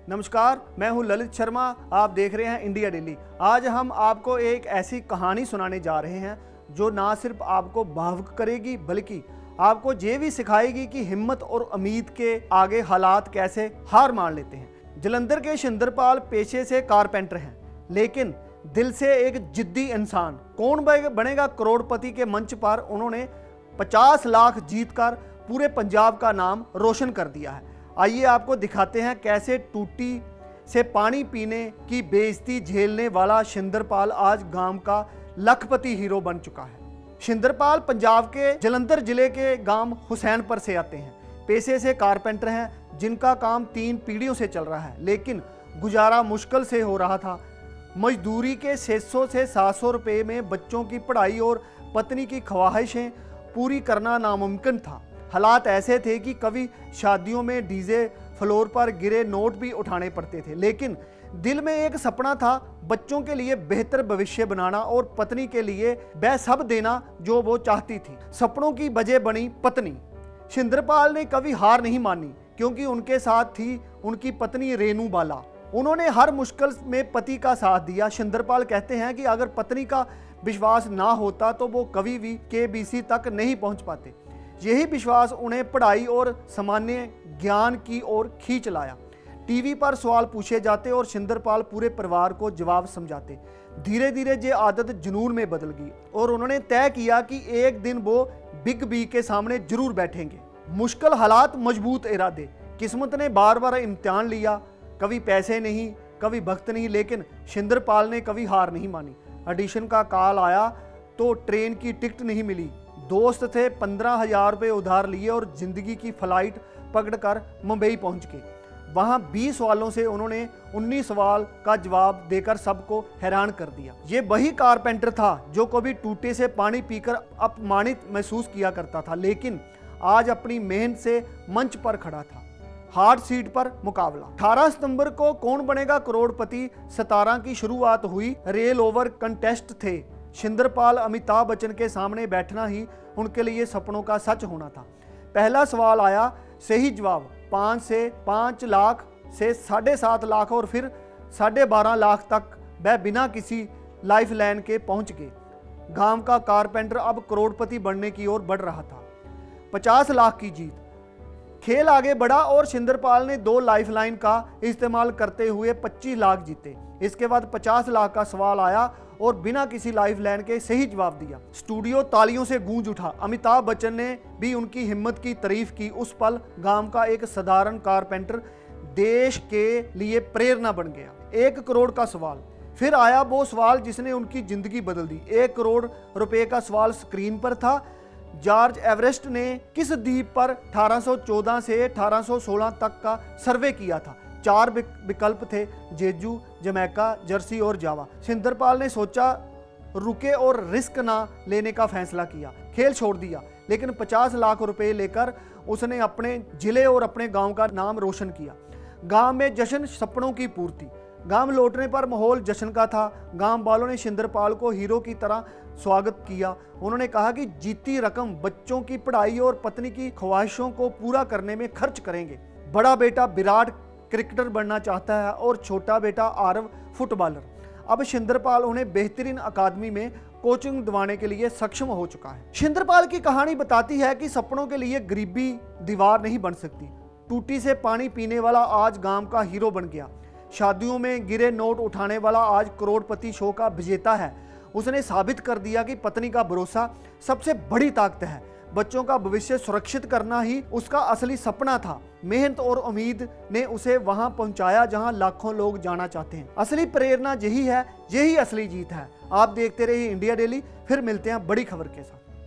नमस्कार, मैं हूं ललित शर्मा। आप देख रहे हैं इंडिया डेली। आज हम आपको एक ऐसी कहानी सुनाने जा रहे हैं जो ना सिर्फ आपको भावुक करेगी बल्कि आपको ये भी सिखाएगी कि हिम्मत और उम्मीद के आगे हालात कैसे हार मान लेते हैं। जलंधर के शिंदरपाल पेशे से कारपेंटर हैं, लेकिन दिल से एक जिद्दी इंसान। कौन बनेगा करोड़पति के मंच पर उन्होंने 50 लाख जीतकर पूरे पंजाब का नाम रोशन कर दिया है। आइए आपको दिखाते हैं कैसे टूटी से पानी पीने की बेइज्जती झेलने वाला शिंदरपाल आज गांव का लखपति हीरो बन चुका है। शिंदरपाल पंजाब के जलंधर जिले के गांव हुसैनपुर से आते हैं। पेशे से कारपेंटर हैं, जिनका काम 3 पीढ़ियों से चल रहा है, लेकिन गुजारा मुश्किल से हो रहा था। मजदूरी के 600 से 700 रुपये में बच्चों की पढ़ाई और पत्नी की ख्वाहिशें पूरी करना नामुमकिन था। हालात ऐसे थे कि कभी शादियों में डीजे फ्लोर पर गिरे नोट भी उठाने पड़ते थे, लेकिन दिल में एक सपना था, बच्चों के लिए बेहतर भविष्य बनाना और पत्नी के लिए वह सब देना जो वो चाहती थी। सपनों की वजह बनी पत्नी। शिंदरपाल ने कभी हार नहीं मानी, क्योंकि उनके साथ थी उनकी पत्नी रेनू बाला। उन्होंने हर मुश्किल में पति का साथ दिया। शिंदरपाल कहते हैं कि अगर पत्नी का विश्वास ना होता तो वो कभी भी KBC तक नहीं पहुंच पाते। यही विश्वास उन्हें पढ़ाई और सामान्य ज्ञान की ओर खींच लाया। टीवी पर सवाल पूछे जाते और शिंदरपाल पूरे परिवार को जवाब समझाते। धीरे धीरे ये आदत जुनून में बदल गई और उन्होंने तय किया कि एक दिन वो बिग बी के सामने जरूर बैठेंगे। मुश्किल हालात, मजबूत इरादे। किस्मत ने बार बार इम्तिहान लिया, कभी पैसे नहीं, कभी वक्त नहीं, लेकिन शिंदरपाल ने कभी हार नहीं मानी। ऑडिशन का कॉल आया तो ट्रेन की टिकट नहीं मिली। दोस्त थे, 15,000 रुपये उधार लिए और जिंदगी की फ्लाइट पकड़कर मुंबई पहुंच गए। वहां 20 सवालों से उन्होंने 19 सवाल का जवाब देकर सबको हैरान कर दिया। ये वही कारपेंटर था जो कभी टूटे से पानी पीकर अपमानित महसूस किया करता था, लेकिन आज अपनी मेहनत से मंच पर खड़ा था। हार्ड सीट पर मुकाबला। 18 सितंबर को कौन बनेगा करोड़पति 17 की शुरुआत हुई। रेल ओवर कंटेस्ट थे। शिंदरपाल अमिताभ बच्चन के सामने बैठना ही उनके लिए सपनों का सच होना था। पहला सवाल आया, सही जवाब 5 से 5 लाख से 7.5 लाख और फिर 12.5 लाख तक वह बिना किसी लाइफ लाइन के पहुंच गए। गांव का कारपेंटर अब करोड़पति बनने की ओर बढ़ रहा था। 50 लाख की जीत। खेल आगे बढ़ा और शिंदरपाल ने 2 लाइफ लाइन का इस्तेमाल करते हुए 25 लाख जीते। इसके बाद 50 लाख का सवाल आया और बिना किसी लाइफ लाइन के सही जवाब दिया। स्टूडियो तालियों से गूंज उठा। अमिताभ बच्चन ने भी उनकी हिम्मत की तारीफ की। उस पल गांव का एक साधारण कारपेंटर देश के लिए प्रेरणा बन गया। 1 करोड़ का सवाल। फिर आया वो सवाल जिसने उनकी जिंदगी बदल दी। 1 करोड़ रुपए का सवाल स्क्रीन पर था। जॉर्ज एवरेस्ट ने किस द्वीप पर 1814 से 1816 तक का सर्वे किया था? 4 विकल्प थे, जेजू, जमैका, जर्सी और जावा। शिंदरपाल ने सोचा, रुके और रिस्क ना लेने का फैसला किया। खेल छोड़ दिया, लेकिन 50 लाख रुपए लेकर उसने अपने जिले और अपने गांव का नाम रोशन किया। गांव में जश्न, सपनों की पूर्ति। गांव लौटने पर माहौल जश्न का था। गांव वालों ने शिंदरपाल को हीरो की तरह स्वागत किया। उन्होंने कहा कि जीती रकम बच्चों की पढ़ाई और पत्नी की ख्वाहिशों को पूरा करने में खर्च करेंगे। बड़ा बेटा विराट क्रिकेटर बनना चाहता है और छोटा बेटा आरव फुटबॉलर। अब शिंदरपाल उन्हें बेहतरीन अकादमी में कोचिंग दिवाने के लिए सक्षम हो चुका है। शिंदरपाल की कहानी बताती है कि सपनों के लिए गरीबी दीवार नहीं बन सकती। टूटी से पानी पीने वाला आज गांव का हीरो बन गया। शादियों में गिरे नोट उठाने वाला आज करोड़पति शो का विजेता है। उसने साबित कर दिया कि पत्नी का भरोसा सबसे बड़ी ताकत है। बच्चों का भविष्य सुरक्षित करना ही उसका असली सपना था। मेहनत और उम्मीद ने उसे वहां पहुंचाया जहां लाखों लोग जाना चाहते हैं। असली प्रेरणा यही है, यही असली जीत है। आप देखते रहिए इंडिया डेली। फिर मिलते हैं बड़ी खबर के साथ।